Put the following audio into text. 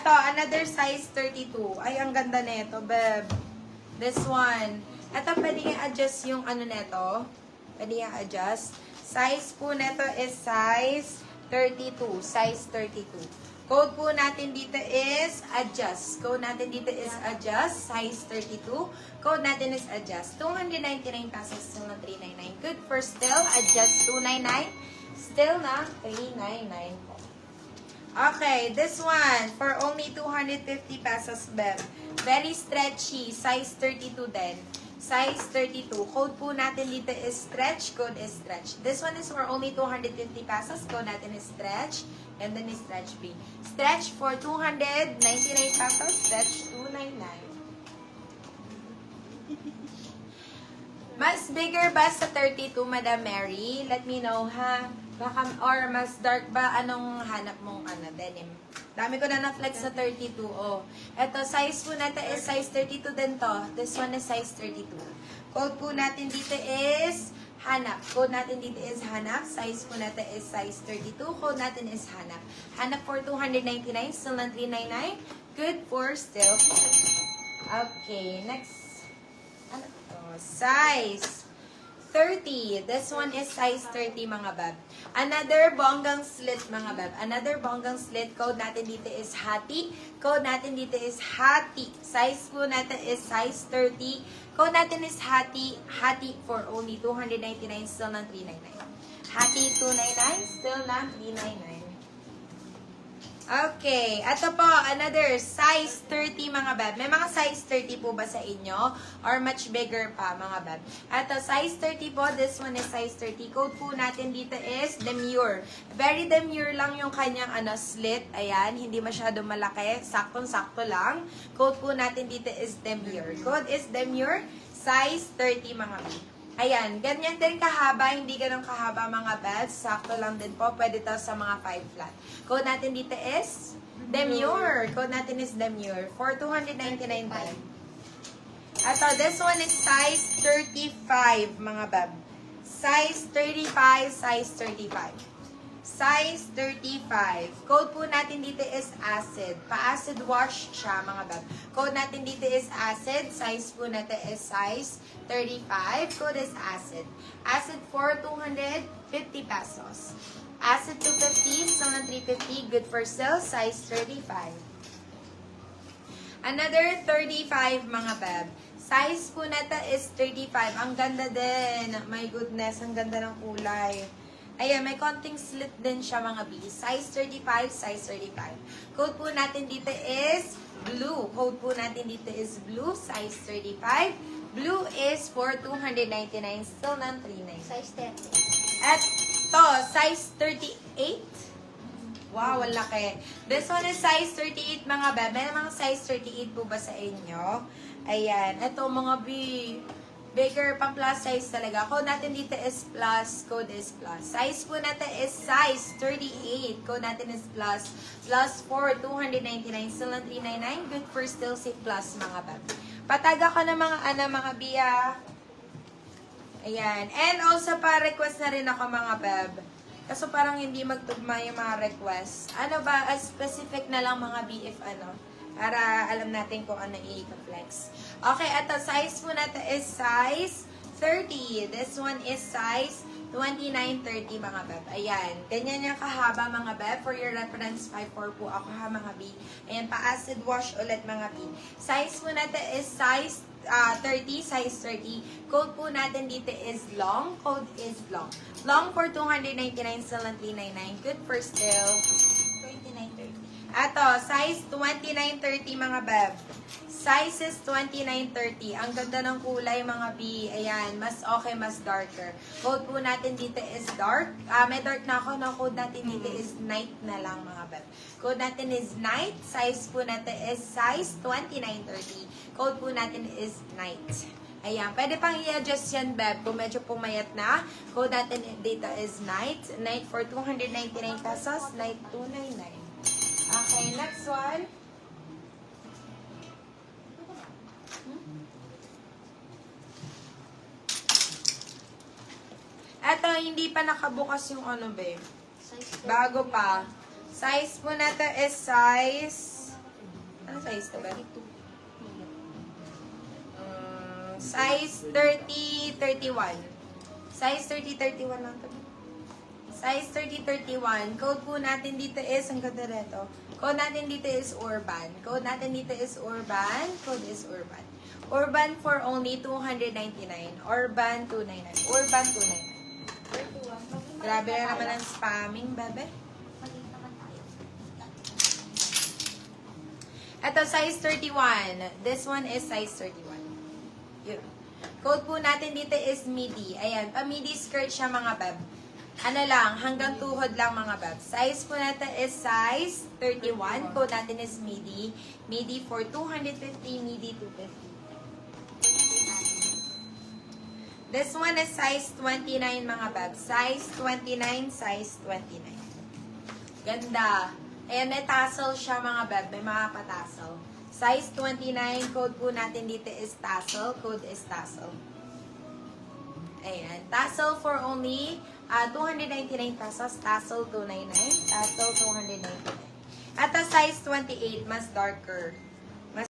Eto, another size 32. Ay, ang ganda nito, beb. This one. Eto, pwede i-adjust yung ano neto. Pwede i-adjust. Size po neto is size 32. Size 32. Code po natin dito is adjust. Code natin dito is adjust. Size 32. Code natin is adjust. 299 pesos still na 399. Good for still. Adjust 299. Still na 399 po. Okay, this one for only 250 pesos, beb. Very stretchy. Size 32 din. Size 32. Code po natin dito is stretch. Code is stretch. This one is for only 250 pesos. Code natin is stretch. And then is stretch B. Stretch for 299 pesos. Stretch 299. Mas bigger ba sa 32, Madam Mary? Let me know, ha? Baka, or mas dark ba? Anong hanap mong denim? Dami ko na na-flex sa 32. Oh. Ito, size po natin is size 32 din to. This one is size 32. Code po natin dito is hanap. Code natin dito is hanap. Size po natin is size 32. Code natin is hanap. Hanap for 299. Still na 399. Good for still. Okay, next. Ano to? Size 30. This one is size 30, mga bab. Another bonggang slit, mga bab. Another bonggang slit. Code natin dito is hati. Code natin dito is hati. Size po natin is size 30. Code natin is hati. Hati for only 299. Still ng 399. Hati 299. Still ng 399. Okay, ito po, another size 30, mga bab. May mga size 30 po ba sa inyo? Or much bigger pa, mga bab? Ito, size 30 po, this one is size 30. Code po natin dito is demure. Very demure lang yung kanyang slit. Ayan, hindi masyado malaki. Saktong-sakto lang. Code po natin dito is demure. Code is demure, size 30, mga bab. Ayan, ganyan din kahaba, hindi ganun kahaba, mga bads. Sakto lang din po, pwede to sa mga 5 flat. Code natin dito is demure. Code natin is demure for 299 din. Ato, this one is size 35, mga bab. Size 35, size 35. Size 35. Code po natin dito is acid. Pa-acid wash siya, mga bab. Code natin dito is acid. Size po natin is size 35. Code is acid. Acid for 250 pesos. Acid 250, so na 350. Good for sale. Size 35. Another 35, mga bab. Size po natin is 35. Ang ganda din. My goodness, ang ganda ng kulay. Ayan, may konting slit din siya, mga B. Size 35, size 35. Code po natin dito is blue. Code po natin dito is blue, size 35. Blue is for 299, still ng 39. Size 30. At to, size 38. Wow, ang laki. This one is size 38, mga B. May mga size 38 po ba sa inyo? Ayan, ito mga B. Bigger, pang plus size talaga. Code natin dito is plus. Code is plus. Size po natin is size 38. Code natin is plus. Plus for 299. Still ng 399. Good for still si plus, mga bab. Pataga ko ng mga mga biya. Ayan. And also, pa-request na rin ako, mga bab. Kaso parang hindi magtugma yung mga request. Ano ba? Specific na lang, mga BF, para alam natin kung ano i-flex. Okay, ito, size po natin is size 30. This one is size 29-30, mga beb. Ayan, ganyan yung kahaba, mga beb. For your reference, 5'4 po ako, ha, mga B. Ayan, pa-acid wash ulit, mga B. Size po natin is size 30, size 30. Code po natin dito is long. Code is long. Long for 299, still ng 399. Good for still 29-30. Ato, size 29-30, mga beb. Size is 29-30. Ang ganda ng kulay, mga B. Ayan, mas okay, mas darker. Code po natin dito is dark. May dark na ako. No, code natin dito is night na lang, mga beb. Code natin is night. Size po natin is size 29-30. Code po natin is night. Ayan, pwede pang i-adjust yan, beb. Kung medyo pumayat na, code natin dito is night. Night for 299 pesos. Night 299. Okay, next one. Eto, hindi pa nakabukas yung babe. Bago pa. Size po natin is size size to ba? Size 30, 31. Size 30, 31 lang to. Size 30, 31. Code po natin dito is, ang ganda rito. Code natin dito is Urban. Code natin dito is Urban. Code is Urban. Urban for only 299. Urban 299. Urban 299. Grabe na naman ang spamming, bebe. Ito, size 31. This one is size 31. Yun. Code po natin dito is midi. Ayan, pa-midi skirt siya mga beb. Ano lang, hanggang tuhod lang mga beb. Size po natin is size 31. Code natin is midi. Midi for 250, midi 250. This one is size 29 mga beb. Size 29, size 29. Ganda. Ayan, may tassel siya mga beb. May mga patassel. Size 29. Code po natin dito is tassel. Code is tassel. Ayan. Tassel for only 299 pesos. Tassel 299. Tassel 299. At the size 28, mas darker.